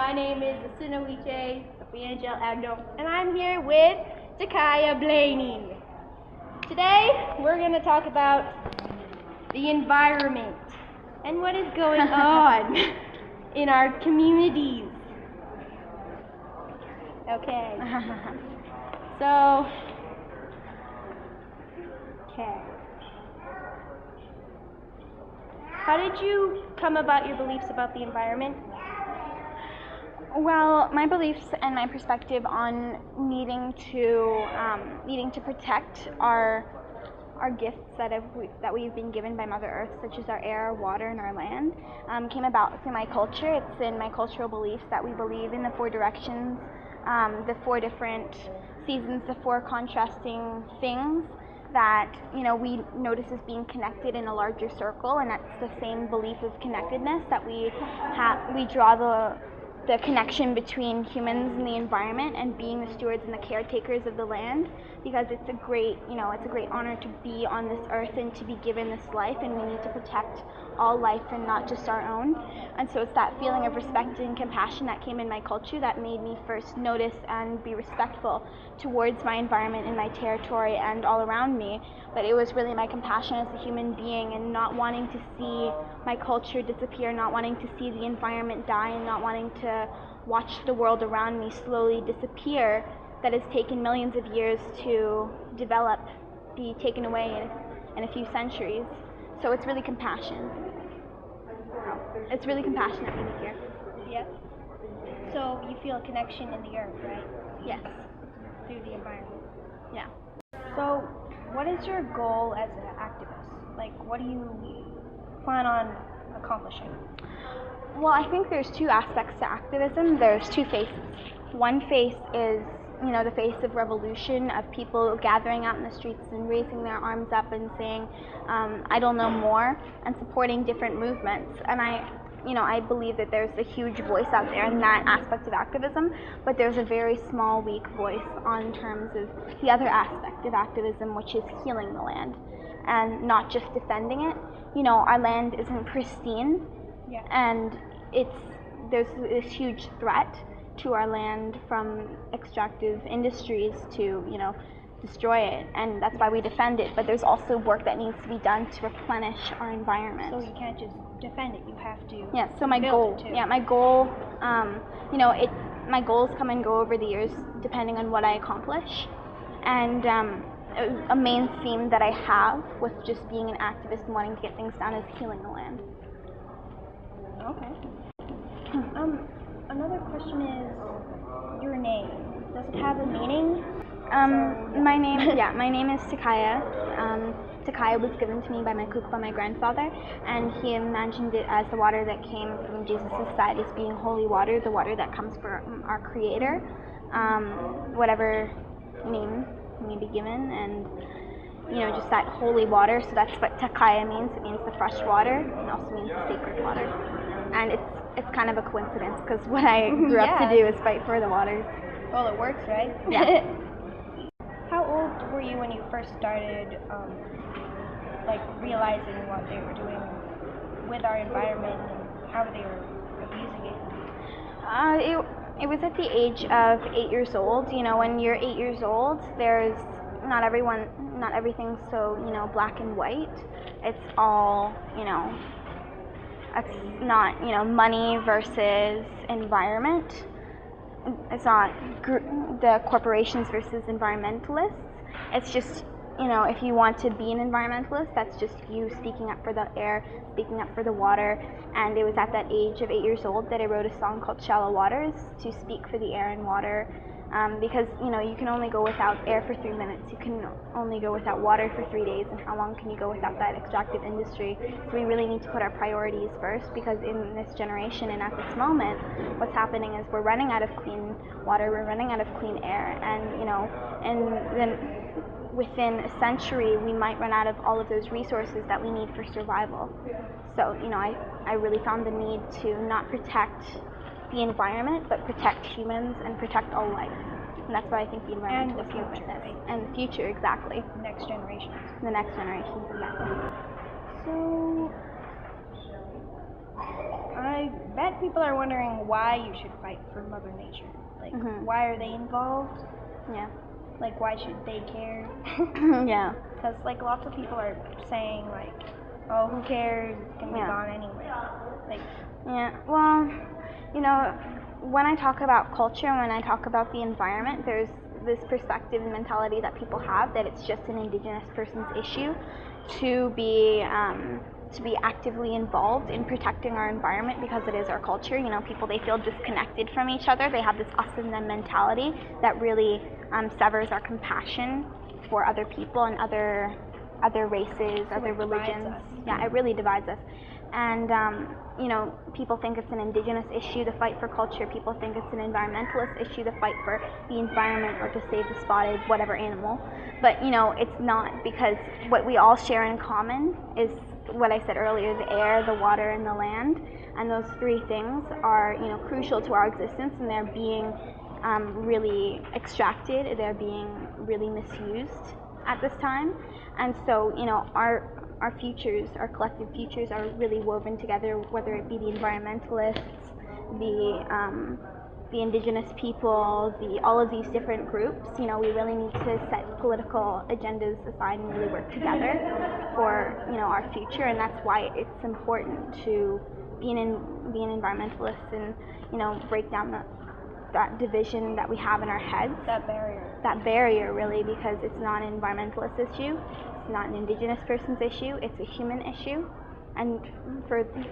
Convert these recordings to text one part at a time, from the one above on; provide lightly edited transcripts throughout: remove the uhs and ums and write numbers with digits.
My name is Asinawiche Safiangel Agno, and I'm here with Ta'kaiya Blaney. Today, we're going to talk about the environment and what is going on in our communities. Okay. How did you come about your beliefs about the environment? Well, my beliefs and my perspective on needing to protect our gifts that we've been given by Mother Earth, such as our air, water, and our land, came about through my culture. It's in my cultural beliefs that we believe in the four directions, the four different seasons, the four contrasting things that we notice as being connected in a larger circle, and that's the same belief of connectedness that we draw the connection between humans and the environment and being the stewards and the caretakers of the land, because it's a great honor to be on this earth and to be given this life, and we need to protect all life and not just our own. And so it's that feeling of respect and compassion that came in my culture that made me first notice and be respectful towards my environment and my territory and all around me. But it was really my compassion as a human being and not wanting to see my culture disappear, not wanting to see the environment die, and not wanting to watch the world around me slowly disappear that has taken millions of years to develop, be taken away in a few centuries. So it's really compassion. It's really compassion that we need here. Yes. So you feel a connection in the earth, right? Yes. Through the environment. Yeah. So what is your goal as an activist? Like, what do you plan on accomplishing? Well, I think there's two aspects to activism. There's two faces. One face is, the face of revolution, of people gathering out in the streets and raising their arms up and saying, idle no more, and supporting different movements. And I believe that there's a huge voice out there in that aspect of activism, but there's a very small, weak voice on terms of the other aspect of activism, which is healing the land and not just defending it. Our land isn't pristine, yeah. And there's this huge threat to our land from extractive industries to, destroy it, and that's why we defend it. But there's also work that needs to be done to replenish our environment. So you can't just defend it, you have to. Yeah, so my goal, my goals come and go over the years depending on what I accomplish. And a main theme that I have with just being an activist and wanting to get things done is healing the land. Okay. Another question is your name. Does it have a meaning? My name is Ta'kaiya. Ta'kaiya was given to me by my kukpa, my grandfather, and he imagined it as the water that came from Jesus' side as being holy water, the water that comes from our Creator. Whatever name may be given, and just that holy water. So that's what Ta'kaiya means. It means the fresh water, and also means the sacred water. And it's kind of a coincidence, because what I grew up to do is fight for the waters. Well, it works, right? Yeah. How old were you when you first started, realizing what they were doing with our environment and how they were abusing it? It was at the age of 8 years old. When you're 8 years old, there's not everything's so, black and white. It's all, it's not, money versus environment. It's not the corporations versus environmentalists. It's just, if you want to be an environmentalist, that's just you speaking up for the air, speaking up for the water. And it was at that age of 8 years old that I wrote a song called Shallow Waters to speak for the air and water. Because, you can only go without air for 3 minutes. You can only go without water for 3 days. And how long can you go without that extractive industry? So we really need to put our priorities first, because in this generation and at this moment, what's happening is we're running out of clean water, we're running out of clean air. And then within a century, we might run out of all of those resources that we need for survival. So, I really found the need to not protect the environment, but protect humans and protect all life. And that's why I think the environment and the future, right? And the future, exactly. The next generations. The next generations, exactly. So I bet people are wondering why you should fight for Mother Nature. Like, why are they involved? Yeah. Like, why should they care? Yeah. Because, like, lots of people are saying, like, oh, who cares? It's going to be gone anyway. Like, yeah. Well, you know, when I talk about culture, when I talk about the environment, there's this perspective and mentality that people have that it's just an Indigenous person's issue to be actively involved in protecting our environment because it is our culture. You know, people, they feel disconnected from each other. They have this us and them mentality that really severs our compassion for other people and other races, other religions. Yeah, it really divides us. And you know, people think it's an Indigenous issue to fight for culture. People think it's an environmentalist issue to fight for the environment or to save the spotted whatever animal. But you know, it's not, because what we all share in common is what I said earlier: the air, the water, and the land. And those three things are, you know, crucial to our existence, and they're being really extracted. They're being really misused at this time. And so, you know, our futures, our collective futures, are really woven together, whether it be the environmentalists, the Indigenous people, all of these different groups. You know, we really need to set political agendas aside and really work together for, you know, our future. And that's why it's important to be an environmentalist and, you know, break down that division that we have in our heads. That barrier, really, because it's not an environmentalist issue. It's not an Indigenous person's issue. It's a human issue. And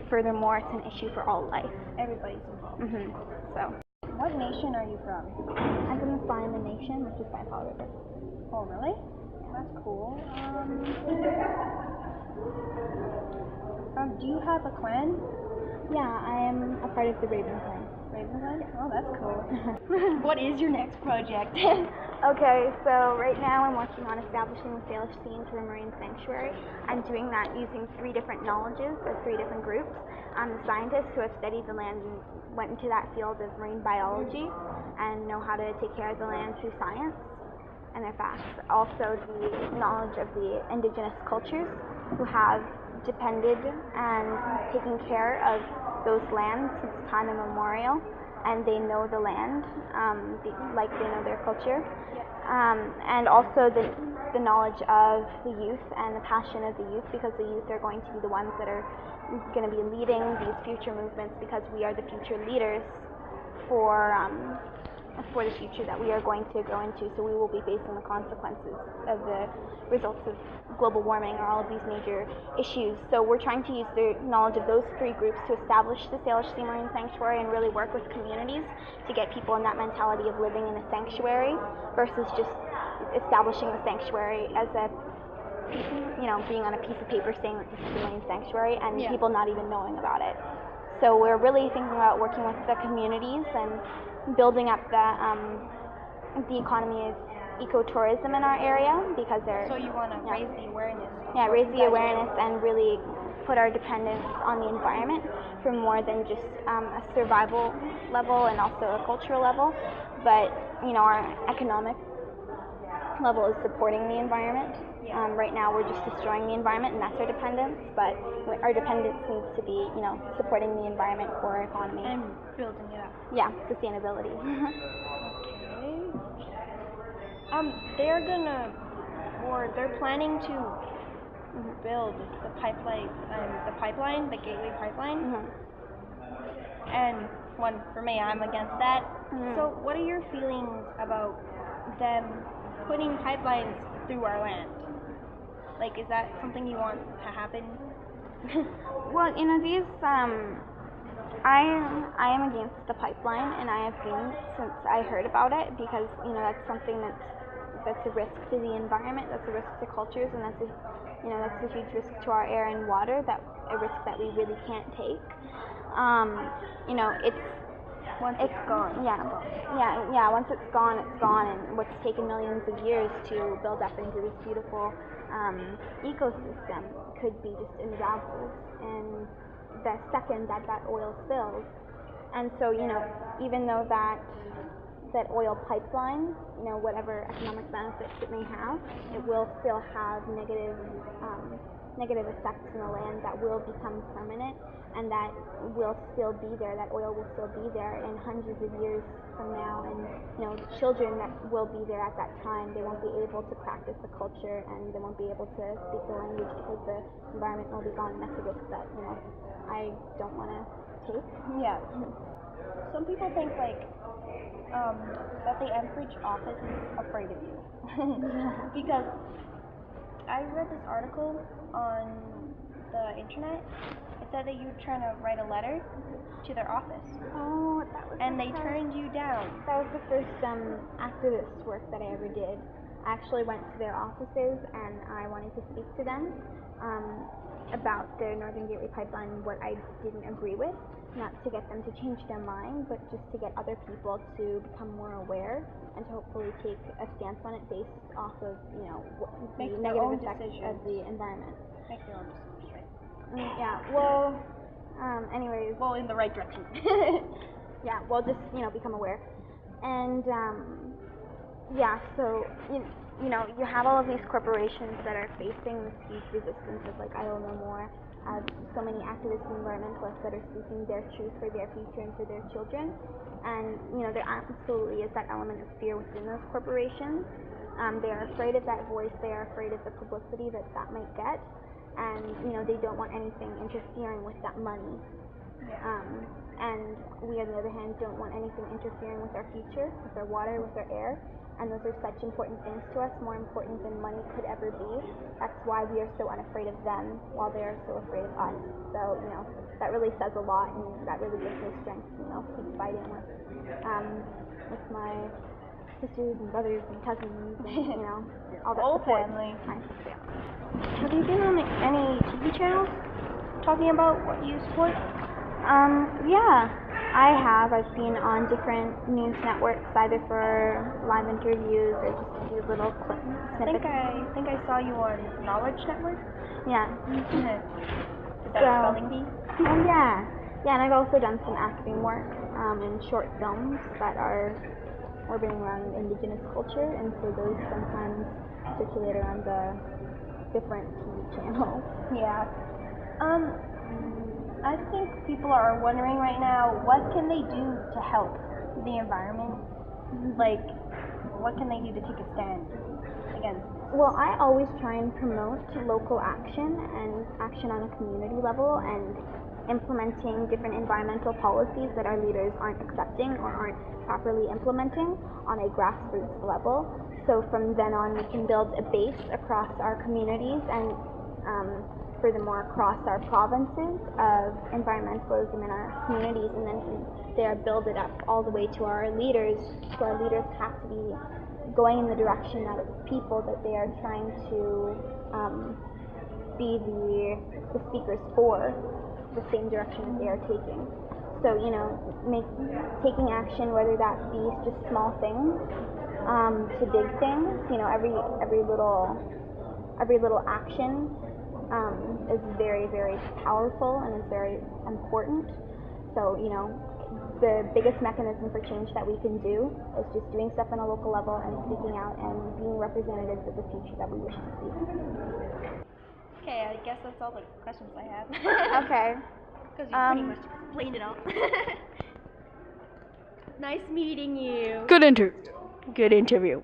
furthermore, it's an issue for all life. Everybody's involved. So. What nation are you from? I'm from the Salinan Nation, which is by Fall River. Oh, really? That's cool. Do you have a clan? Yeah, I am a part of the Raven clan. Raven clan? Oh, that's cool. What is your next project? Okay, so right now I'm working on establishing the Salish Sea into a marine sanctuary. I'm doing that using 3 different knowledges of 3 different groups. The scientists who have studied the land and went into that field of marine biology and know how to take care of the land through science and their facts. Also the knowledge of the Indigenous cultures who have depended and taken care of those lands since time immemorial, and they know the land like they know their culture. And also the knowledge of the youth and the passion of the youth, because the youth are going to be the ones that are going to be leading these future movements, because we are the future leaders for the future that we are going to go into. So we will be facing the consequences of the results of global warming or all of these major issues. So we're trying to use the knowledge of those 3 groups to establish the Salish Sea Marine Sanctuary and really work with communities to get people in that mentality of living in a sanctuary versus just establishing a sanctuary as a, you know, being on a piece of paper saying that this is a marine sanctuary and people not even knowing about it. So we're really thinking about working with the communities and building up the economy of ecotourism in our area, because they're... So you want to raise the awareness? Yeah, raise the awareness and really put our dependence on the environment for more than just a survival level and also a cultural level, but, you know, our economic level is supporting the environment. Right now we're just destroying the environment, and that's our dependence, but our dependence needs to be, you know, supporting the environment for our economy. And building it up. Yeah, sustainability. Okay. They're planning to build the pipeline, the Gateway Pipeline. And for me, I'm against that. So what are your feelings about them putting pipelines through our land? Like, is that something you want to happen? Well, you know, these, I am against the pipeline, and I have been since I heard about it, because, you know, that's something that's a risk to the environment, that's a risk to cultures, and that's a huge risk to our air and water, a risk that we really can't take. You know, once it's gone. Yeah. Once it's gone, and what's taken millions of years to build up into this beautiful ecosystem could be just unraveled in the second that oil spills. And so, you know, even though that that oil pipeline, whatever economic benefits it may have, it will still have negative effects in the land that will become permanent, and that will still be there. That oil will still be there in hundreds of years from now, and children that will be there at that time, they won't be able to practice the culture, and they won't be able to speak the language because the environment will be gone. And that's a risk that I don't want to take. Yeah. Some people think that the Anchorage office is afraid of you because I read this article on the internet. It said that you were trying to write a letter to their office. Oh, that was. And they turned you down. That was the first activist work that I ever did. I actually went to their offices and I wanted to speak to them about the Northern Gateway Pipeline, what I didn't agree with. Not to get them to change their mind, but just to get other people to become more aware and to hopefully take a stance on it based off of, the negative effects of the environment. Make their own decisions, right? Yeah, well, anyways. Well, in the right direction. Yeah, well, just, become aware. And, yeah, so, you have all of these corporations that are facing this huge resistance of, I will no more. So many activists and environmentalists that are speaking their truth for their future and for their children. And, there absolutely is that element of fear within those corporations. They are afraid of that voice. They are afraid of the publicity that might get. And, they don't want anything interfering with that money. Yeah. And we, on the other hand, don't want anything interfering with our future, with our water, with our air. And those are such important things to us, more important than money could ever be. That's why we are so unafraid of them, while they are so afraid of us. So, that really says a lot, and that really gives me strength to, keep fighting with my sisters and brothers and cousins, and, all that whole support. family. Yeah. Have you been on any TV channels talking about what you support? Yeah, I have. I've been on different news networks, either for live interviews or just to do little snippets. I think I saw you on Knowledge Network. Yeah. Is that spelling bee? Oh, yeah. Yeah, and I've also done some acting work in short films that are orbiting around Indigenous culture, and so those sometimes circulate around the different TV channels. Yeah. I think people are wondering right now, what can they do to help the environment? What can they do to take a stand against this? Well, I always try and promote local action and action on a community level and implementing different environmental policies that our leaders aren't accepting or aren't properly implementing on a grassroots level. So from then on, we can build a base across our communities and furthermore across our provinces of environmentalism in our communities, and then from there build it up all the way to our leaders. So our leaders have to be going in the direction that it's people that they are trying to be the speakers for the same direction that they are taking. So, taking action, whether that be just small things to big things, every little action is very, very powerful and is very important. So, the biggest mechanism for change that we can do is just doing stuff on a local level and speaking out and being representatives of the future that we wish to see. Okay, I guess that's all the questions I have. Okay. Because you pretty much explained it all. Nice meeting you. Good interview.